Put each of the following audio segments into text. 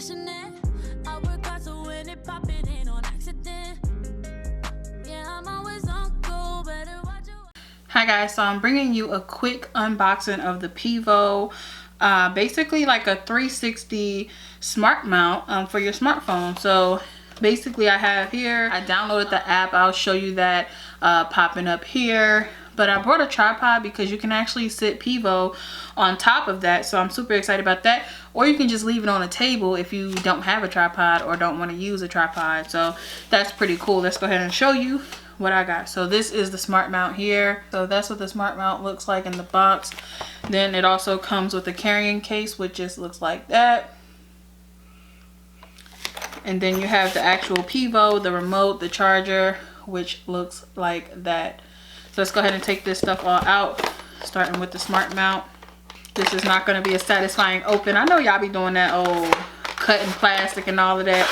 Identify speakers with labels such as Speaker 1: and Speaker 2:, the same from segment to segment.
Speaker 1: passionate. I work hard so when it pop, it ain't on accident. Yeah, I'm always on go, better watch you.
Speaker 2: Hi guys, so I'm bringing you a quick unboxing of the Pivo. Basically like a 360 smart mount for your smartphone. So basically I have here, I downloaded the app. I'll show you that popping up here. But I brought a tripod because you can actually sit Pivo on top of that. So I'm super excited about that. Or you can just leave it on a table if you don't have a tripod or don't want to use a tripod. So that's pretty cool. Let's go ahead and show you what I got. So this is the smart mount here. So that's what the smart mount looks like in the box. Then it also comes with a carrying case, which just looks like that. And then you have the actual Pivo, the remote, the charger, which looks like that. So let's go ahead and take this stuff all out, starting with the smart mount. This is not going to be a satisfying open. I know y'all be doing that old cutting plastic and all of that,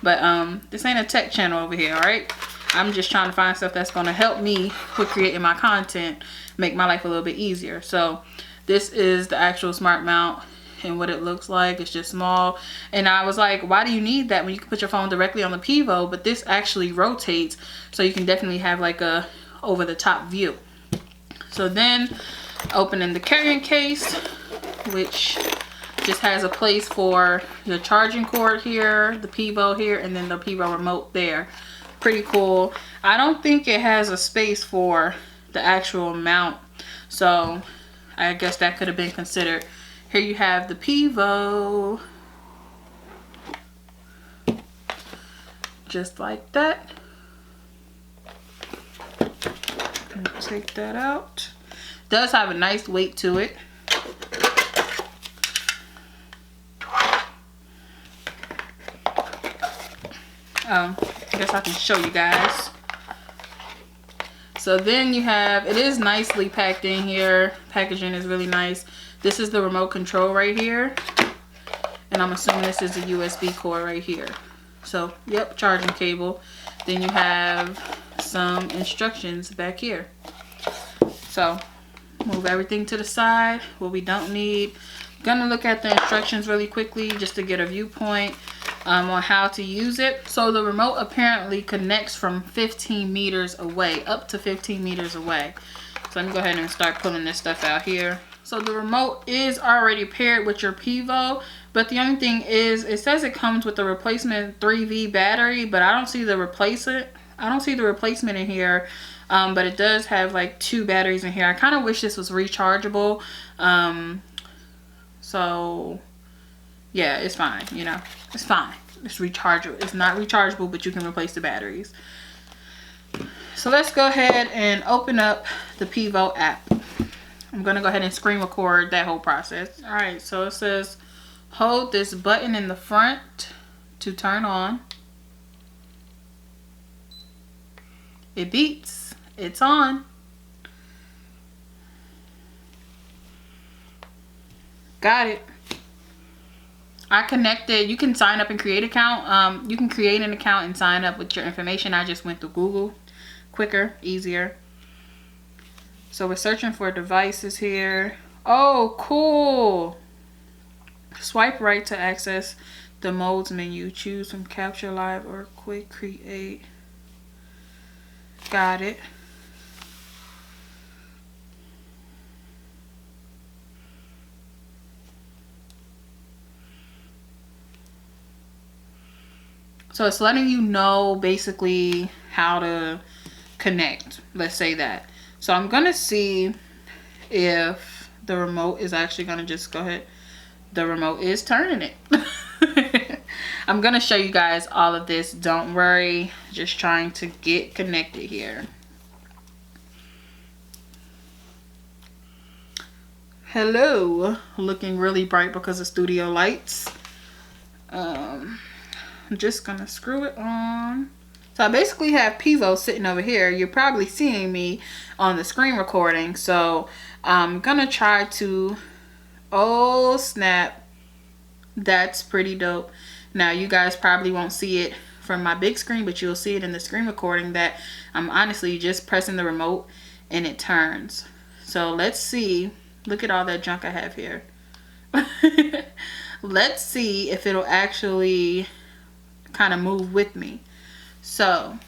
Speaker 2: but this ain't a tech channel over here, all right? I'm just trying to find stuff that's going to help me with creating my content, make my life a little bit easier. So this is the actual smart mount and what it looks like. It's just small, and I was like, why do you need that when you can put your phone directly on the Pivo? But this actually rotates, so you can definitely have like a over the top view. So then opening the carrying case, which just has a place for the charging cord here, the Pivo here, and then the Pivo remote there. Pretty cool. I don't think it has a space for the actual mount, so I guess that could have been considered. Here you have the Pivo, just like that. Take that out. Does have a nice weight to it. I guess I can show you guys. So then you have, it is nicely packed in here. Packaging is really nice. This is the remote control right here, and I'm assuming this is a USB cord right here. So yep, charging cable. Then you have some instructions back here. So move everything to the side, what we don't need. Gonna look at the instructions really quickly just to get a viewpoint on how to use it. So the remote apparently connects from 15 meters away, up to 15 meters away. So let me go ahead and start pulling this stuff out here. So the remote is already paired with your Pivo, but the only thing is, it says it comes with a replacement 3V battery, but I don't see the replacement. I don't see the replacement in here, but it does have like 2 batteries in here. I kind of wish this was rechargeable. So yeah, it's fine, you know, it's fine. It's rechargeable. It's not rechargeable, but you can replace the batteries. So let's go ahead and open up the Pivo app. I'm gonna go ahead and screen record that whole process. All right, so it says hold this button in the front to turn on. It beeps. It's on. Got it. I connected. You can sign up and create an account. You can create an account and sign up with your information. I just went through Google. Quicker, easier. So we're searching for devices here. Oh, cool. Swipe right to access the modes menu. Choose from capture, live, or quick create. Got it. So it's letting you know basically how to connect. Let's say that. So I'm gonna see if the remote is actually gonna just go ahead. The remote is turning it. I'm gonna show you guys all of this. Don't worry, just trying to get connected here. Hello, looking really bright because of studio lights. I'm just gonna screw it on. So I basically have Pivo sitting over here. You're probably seeing me on the screen recording. So I'm gonna try to, oh snap, that's pretty dope. Now you guys probably won't see it from my big screen, but you'll see it in the screen recording that I'm honestly just pressing the remote and it turns. So let's see. Look at all that junk I have here. let's see if it'll actually kind of move with me. So,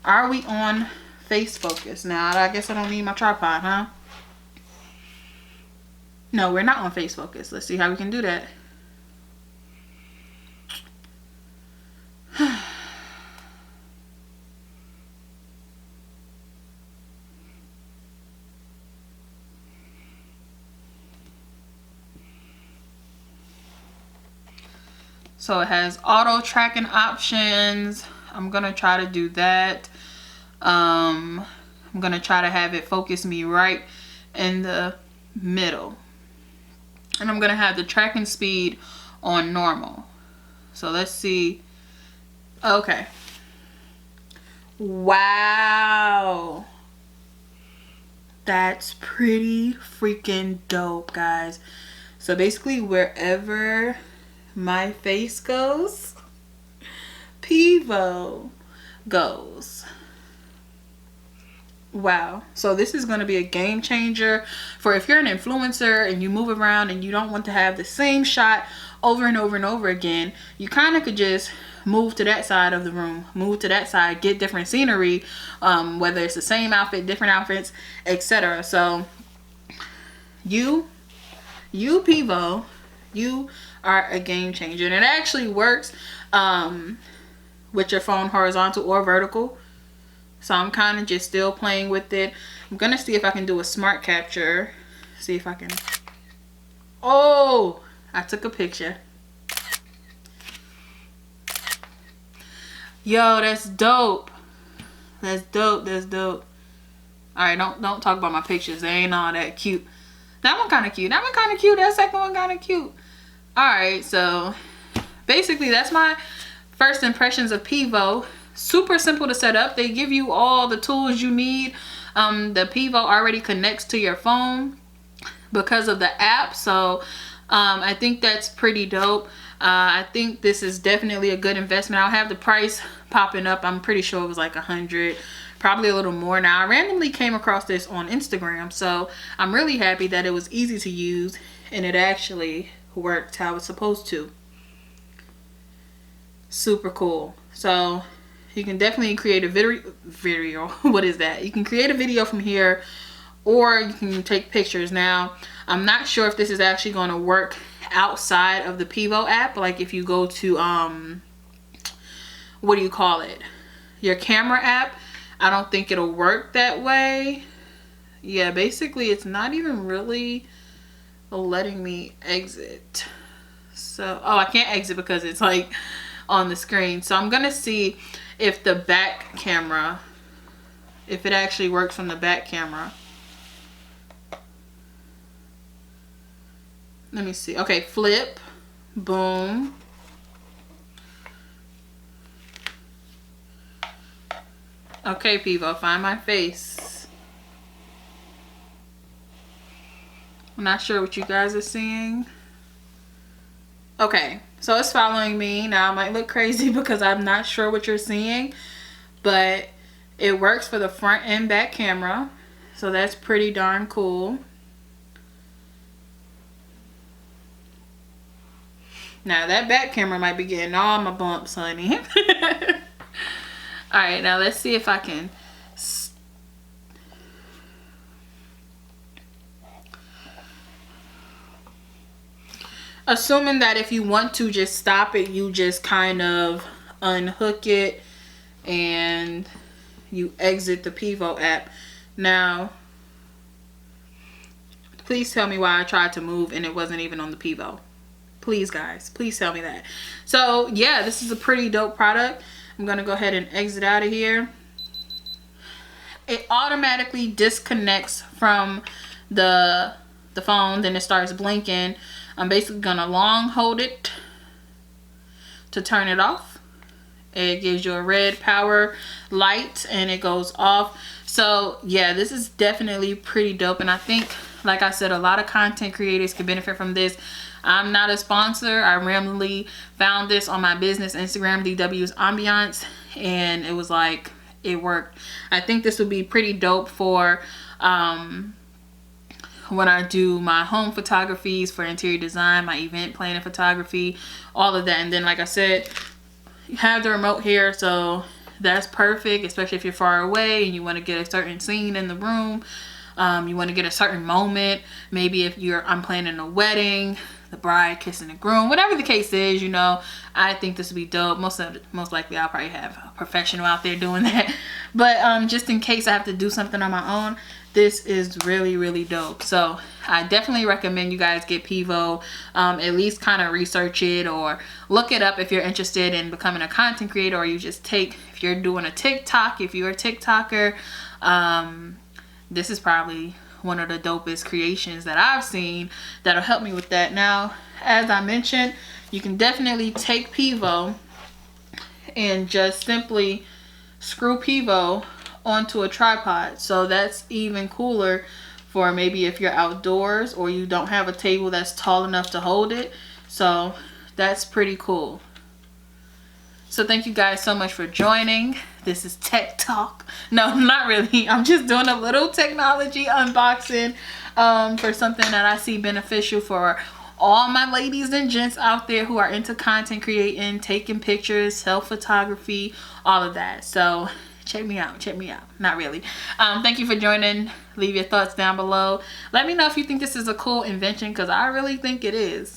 Speaker 2: are we on face focus? Now, I guess I don't need my tripod, huh? No, we're not on face focus. Let's see how we can do that. So it has auto tracking options. I'm gonna try to do that. I'm gonna try to have it focus me right in the middle. And I'm gonna have the tracking speed on normal. So let's see. Okay. Wow. That's pretty freaking dope, guys. So basically wherever my face goes, Pivo goes. Wow. So this is going to be a game changer for if you're an influencer and you move around and you don't want to have the same shot over and over and over again. You kind of could just move to that side of the room, move to that side, get different scenery, whether it's the same outfit, different outfits, etc. So you Pivo, you are a game changer. And it actually works with your phone horizontal or vertical. So I'm kind of just still playing with it. I'm gonna see if I can do a smart capture. See if I can. Oh, I took a picture. Yo, that's dope. That's dope. That's dope. All right, don't talk about my pictures. They ain't all that cute. That one kind of cute. That one kind of cute. That second one kind of cute. All right, so basically that's my first impressions of Pivo. Super simple to set up. They give you all the tools you need. The Pivo already connects to your phone because of the app. So I think that's pretty dope. I think this is definitely a good investment. I'll have the price popping up. I'm pretty sure it was like 100, probably a little more. Now I randomly came across this on Instagram, so I'm really happy that it was easy to use and it actually worked how it's supposed to. Super cool. So you can definitely create a video. What is that? You can create a video from here, or you can take pictures. Now I'm not sure if this is actually going to work outside of the Pivo app. Like if you go to what do you call it, your camera app, I don't think it'll work that way. Yeah, basically it's not even really letting me exit. So I can't exit because it's like on the screen. So I'm gonna see if the back camera, if it actually works from the back camera. Let me see. Okay, flip, boom. Okay, Pivo, find my face. I'm not sure what you guys are seeing. Okay, so it's following me. Now it might look crazy because I'm not sure what you're seeing, but it works for the front and back camera. So that's pretty darn cool. Now that back camera might be getting all my bumps, honey. All right, now let's see if I can. Assuming that if you want to just stop it, you just kind of unhook it and you exit the Pivo app. Now, please tell me why I tried to move and it wasn't even on the Pivo. Please, guys, please tell me that. So yeah, this is a pretty dope product. I'm gonna go ahead and exit out of here. It automatically disconnects from the phone, then it starts blinking. I'm basically gonna long hold it to turn it off. It gives you a red power light and it goes off. So yeah, this is definitely pretty dope, and I think, like I said, a lot of content creators can benefit from this. I'm not a sponsor. I randomly found this on my business Instagram, DW's Ambiance, and it was like, it worked. I think this would be pretty dope for when I do my home photographies for interior design, my event planning photography, all of that. And then like I said, you have the remote here, so that's perfect, especially if you're far away and you want to get a certain scene in the room. You want to get a certain moment. Maybe if I'm planning a wedding, the bride kissing the groom, whatever the case is, you know, I think this would be dope. Most likely I'll probably have a professional out there doing that. But just in case I have to do something on my own, this is really, really dope. So I definitely recommend you guys get Pivo. At least kind of research it or look it up if you're interested in becoming a content creator, or you just if you're doing a TikTok, if you're a TikToker, this is probably one of the dopest creations that I've seen that'll help me with that. Now, as I mentioned, you can definitely take Pivo and just simply screw Pivo onto a tripod. So that's even cooler for maybe if you're outdoors or you don't have a table that's tall enough to hold it. So that's pretty cool. So thank you guys so much for joining. This is Tech Talk. No, not really. I'm just doing a little technology unboxing for something that I see beneficial for all my ladies and gents out there who are into content creating, taking pictures, self-photography, all of that. So check me out. Check me out. Not really. Thank you for joining. Leave your thoughts down below. Let me know if you think this is a cool invention, because I really think it is.